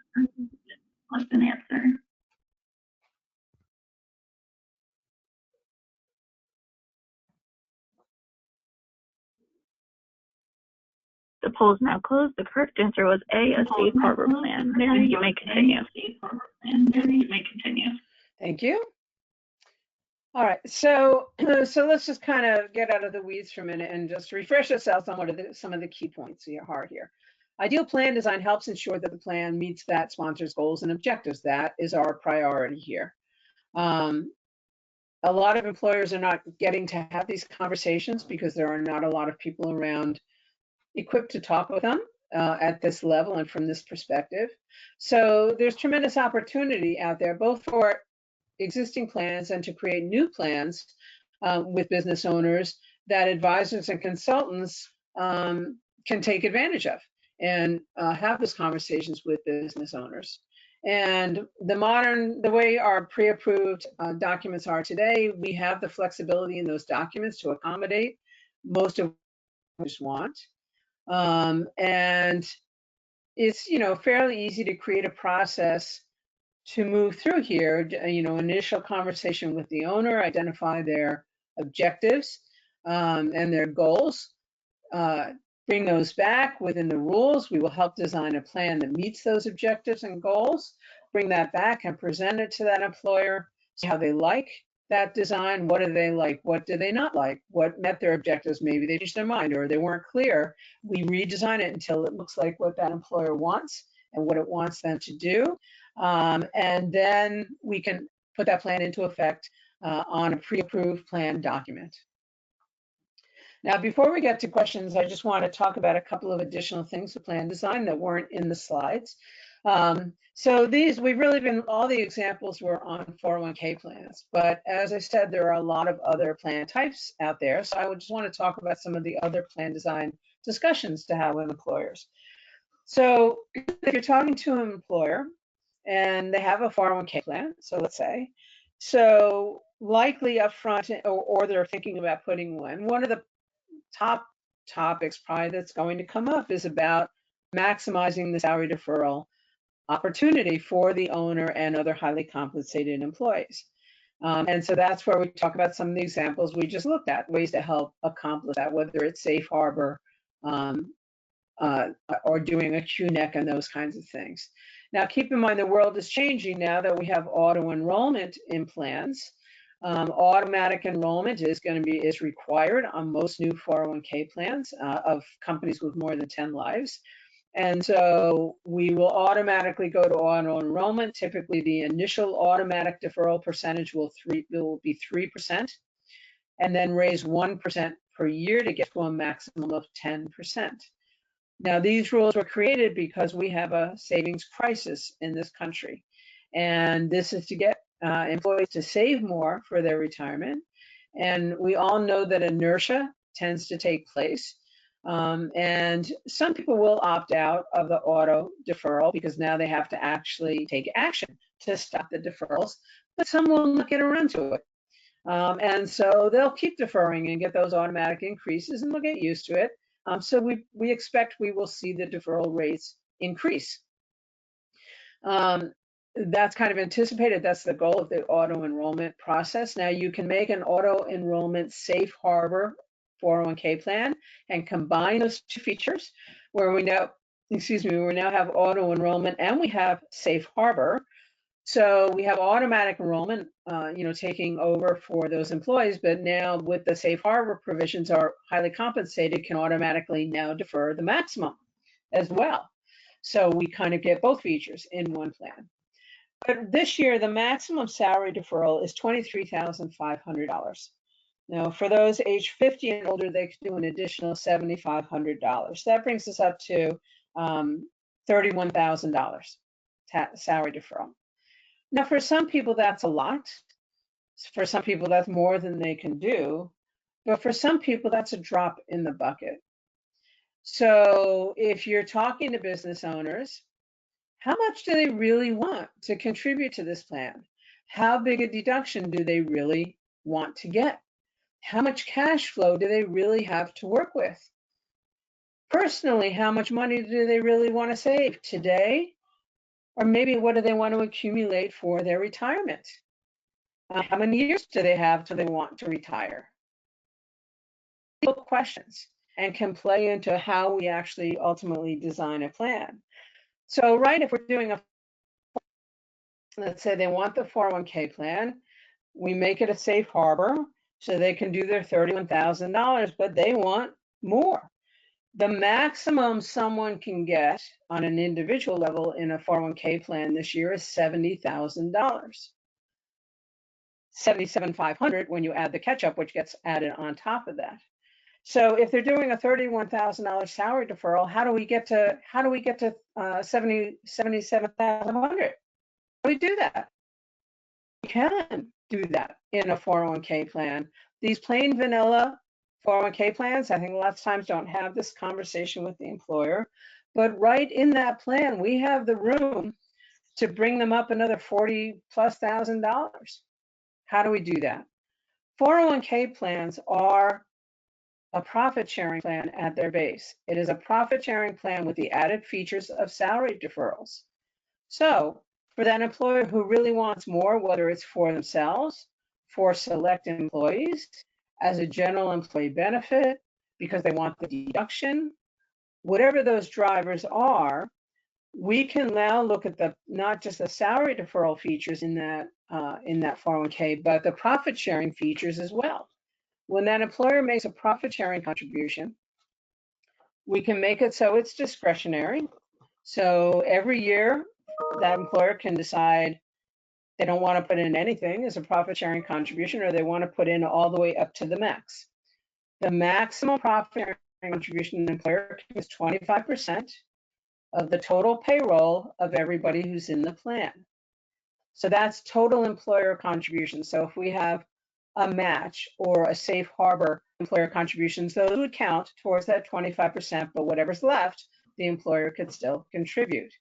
Speaker 1: The poll is now closed. The correct answer was A, a safe harbor plan. Mary, you may continue.
Speaker 2: Thank you. All right, so let's just kind of get out of the weeds for a minute and just refresh ourselves on what are some of the key points here. Ideal plan design helps ensure that the plan meets that sponsor's goals and objectives. That is our priority here. A lot of employers are not getting to have these conversations because there are not a lot of people around equipped to talk with them at this level and from this perspective. So there's tremendous opportunity out there, both for existing plans and to create new plans with business owners that advisors and consultants can take advantage of and have those conversations with business owners. And the way our pre-approved documents are today, we have the flexibility in those documents to accommodate most of what we want. And it's, fairly easy to create a process to move through here, initial conversation with the owner, identify their objectives and their goals, bring those back within the rules. We will help design a plan that meets those objectives and goals, bring that back and present it to that employer, see how they like that design. What do they like? What do they not like? What met their objectives? Maybe they changed their mind or they weren't clear. We redesign it until it looks like what that employer wants and what it wants them to do. And then we can put that plan into effect on a pre-approved plan document. Now, before we get to questions, I just want to talk about a couple of additional things with plan design that weren't in the slides. So we've really been, all the examples were on 401k plans, but as I said, there are a lot of other plan types out there. So I would just want to talk about some of the other plan design discussions to have with employers. So if you're talking to an employer and they have a 401k plan, so let's say, so likely upfront, or they're thinking about putting one of the top topics probably that's going to come up is about maximizing the salary deferral opportunity for the owner and other highly compensated employees. And so that's where we talk about some of the examples we just looked at, ways to help accomplish that, whether it's safe harbor or doing a QNEC and those kinds of things. Now, keep in mind the world is changing now that we have auto enrollment in plans. Automatic enrollment is required on most new 401k plans of companies with more than 10 lives. And so we will automatically go to auto enrollment. Typically, the initial automatic deferral percentage will be 3%, and then raise 1% per year to get to a maximum of 10%. Now, these rules were created because we have a savings crisis in this country. And this is to get employees to save more for their retirement. And we all know that inertia tends to take place. And some people will opt out of the auto deferral because now they have to actually take action to stop the deferrals, but some will not get around to it. And so they'll keep deferring and get those automatic increases and they'll get used to it. So we expect we will see the deferral rates increase. That's kind of anticipated. That's the goal of the auto enrollment process. Now you can make an auto enrollment safe harbor 401k plan and combine those two features where we now have auto enrollment and we have safe harbor. So we have automatic enrollment, taking over for those employees, but now with the safe harbor provisions, are highly compensated can automatically now defer the maximum as well. So we kind of get both features in one plan. But this year, the maximum salary deferral is $23,500. Now, for those age 50 and older, they can do an additional $7,500. That brings us up to $31,000 salary deferral. Now, for some people, that's a lot. For some people, that's more than they can do. But for some people, that's a drop in the bucket. So if you're talking to business owners, how much do they really want to contribute to this plan? How big a deduction do they really want to get? How much cash flow do they really have to work with? Personally, how much money do they really want to save today? Or maybe what do they want to accumulate for their retirement? How many years do they have till they want to retire? Questions, and can play into how we actually ultimately design a plan. So, right, if we're doing let's say they want the 401k plan, we make it a safe harbor so they can do their $31,000, but they want more. The maximum someone can get on an individual level in a 401k plan this year is $70,000. $77,500 when you add the catch-up, which gets added on top of that. So if they're doing a $31,000 salary deferral, how do we get to $77,500? How do we do that? We can do that in a 401k plan. These plain vanilla 401k plans, I think lots of times don't have this conversation with the employer, but right in that plan, we have the room to bring them up another $40,000+. How do we do that? 401k plans are a profit sharing plan at their base. It is a profit sharing plan with the added features of salary deferrals. So for that employer who really wants more, whether it's for themselves, for select employees, as a general employee benefit, because they want the deduction, whatever those drivers are, we can now look at the not just the salary deferral features in that 401k, but the profit sharing features as well. When that employer makes a profit sharing contribution, we can make it so it's discretionary. So every year, that employer can decide they don't want to put in anything as a profit sharing contribution, or they want to put in all the way up to the max. The maximum profit sharing contribution an employer is 25% of the total payroll of everybody who's in the plan. So that's total employer contribution. So if we have a match or a safe harbor employer contributions, those would count towards that 25%, but whatever's left, the employer could still contribute.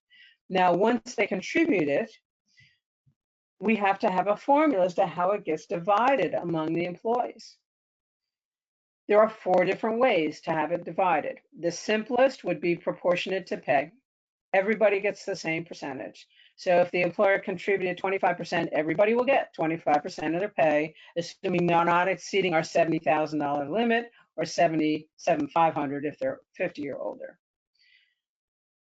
Speaker 2: Now, once they contribute it, we have to have a formula as to how it gets divided among the employees. There are 4 different ways to have it divided. The simplest would be proportionate to pay. Everybody gets the same percentage. So if the employer contributed 25%, everybody will get 25% of their pay, assuming they're not exceeding our $70,000 limit or $77,500 if they're 50 or older.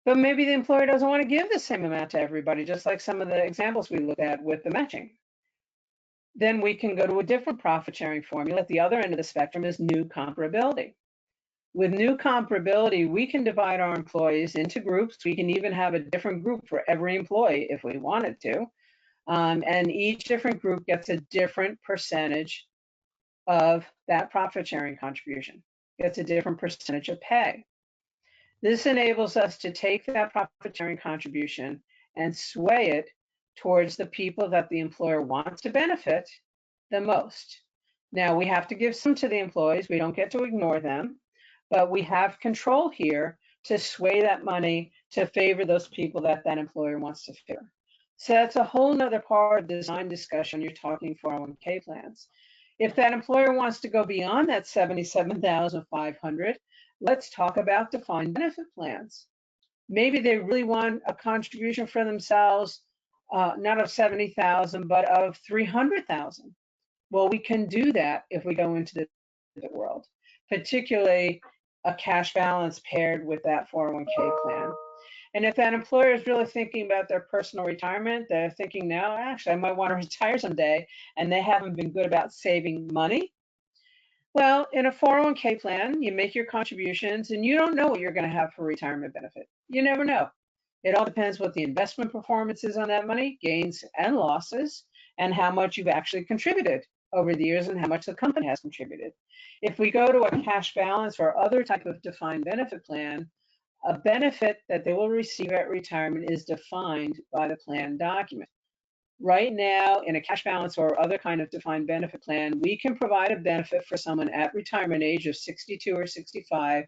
Speaker 2: But maybe the employer doesn't want to give the same amount to everybody, just like some of the examples we looked at with the matching. Then we can go to a different profit sharing formula. At the other end of the spectrum is new comparability. With new comparability, we can divide our employees into groups. We can even have a different group for every employee if we wanted to. And each different group gets a different percentage of that profit sharing contribution, gets a different percentage of pay. This enables us to take that profit sharing contribution and sway it towards the people that the employer wants to benefit the most. Now, we have to give some to the employees. We don't get to ignore them, but we have control here to sway that money to favor those people that that employer wants to favor. So that's a whole nother part of the design discussion. You're talking 401k plans. If that employer wants to go beyond that $77,500, let's talk about defined benefit plans. Maybe they really want a contribution for themselves, not of 70,000, but of 300,000. Well, we can do that if we go into the world, particularly a cash balance paired with that 401k plan. And if that employer is really thinking about their personal retirement, they're thinking now, actually, I might want to retire someday, and they haven't been good about saving money. Well, in a 401k plan, you make your contributions and you don't know what you're going to have for retirement benefit. You never know. It all depends what the investment performance is on that money, gains and losses, and how much you've actually contributed over the years and how much the company has contributed. If we go to a cash balance or other type of defined benefit plan, a benefit that they will receive at retirement is defined by the plan document. Right now, in a cash balance or other kind of defined benefit plan, we can provide a benefit for someone at retirement age of 62 or 65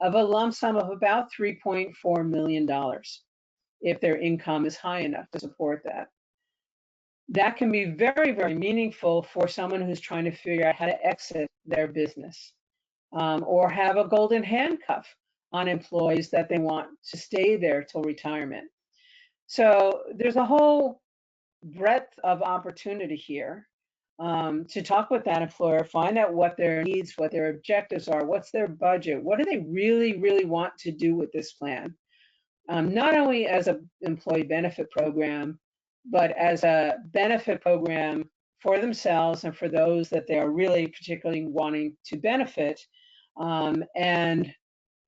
Speaker 2: of a lump sum of about $3.4 million if their income is high enough to support that. That can be very, very meaningful for someone who's trying to figure out how to exit their business or have a golden handcuff on employees that they want to stay there till retirement. So there's a whole breadth of opportunity here to talk with that employer, find out what their needs, what their objectives are, what's their budget, what do they really, really want to do with this plan? Not only as an employee benefit program, but as a benefit program for themselves and for those that they are really particularly wanting to benefit. And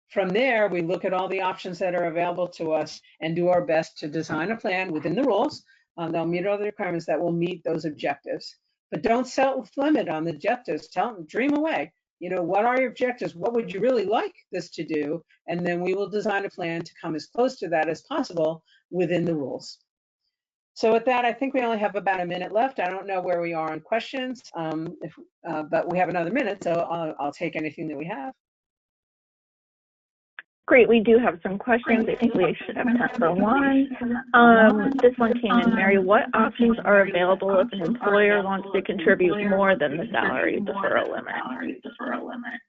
Speaker 2: from there, we look at all the options that are available to us and do our best to design a plan within the rules. They'll meet all the requirements that will meet those objectives. But don't self-limit on the objectives. Tell them, dream away. You know, what are your objectives? What would you really like this to do? And then we will design a plan to come as close to that as possible within the rules. So with that, I think we only have about a minute left. I don't know where we are on questions, but we have another minute, so I'll take anything that we have.
Speaker 1: Great, we do have some questions. I think we should have time for one. This one came in, Mary. What options are available if an employer wants to contribute more than the salary deferral limit?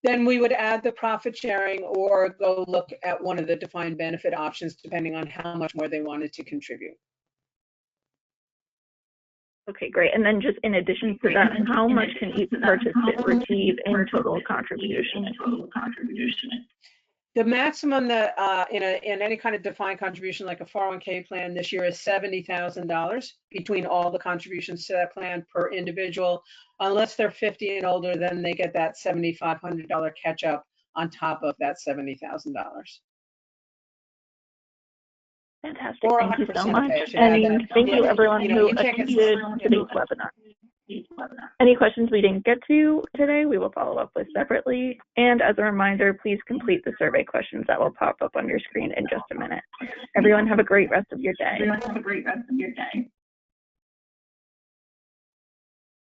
Speaker 2: Then we would add the profit sharing or go look at one of the defined benefit options depending on how much more they wanted to contribute.
Speaker 1: Okay, great. And then just in addition to that, how much can each participant receive in total contribution?
Speaker 2: The maximum that in any kind of defined contribution like a 401k plan this year is $70,000 between all the contributions to that plan per individual. Unless they're 50 and older, then they get that $7,500 catch up on top of that $70,000.
Speaker 1: Fantastic.
Speaker 2: Or
Speaker 1: Thank you
Speaker 2: 100%
Speaker 1: so
Speaker 2: of
Speaker 1: much.
Speaker 2: it, I should add
Speaker 1: And
Speaker 2: that.
Speaker 1: thank you
Speaker 2: Yeah,
Speaker 1: everyone
Speaker 2: you know,
Speaker 1: who
Speaker 2: you can't get
Speaker 1: attended today's webinar. Any questions we didn't get to today, we will follow up with separately. And as a reminder, please complete the survey questions that will pop up on your screen in just a minute. Everyone have a great rest of your day.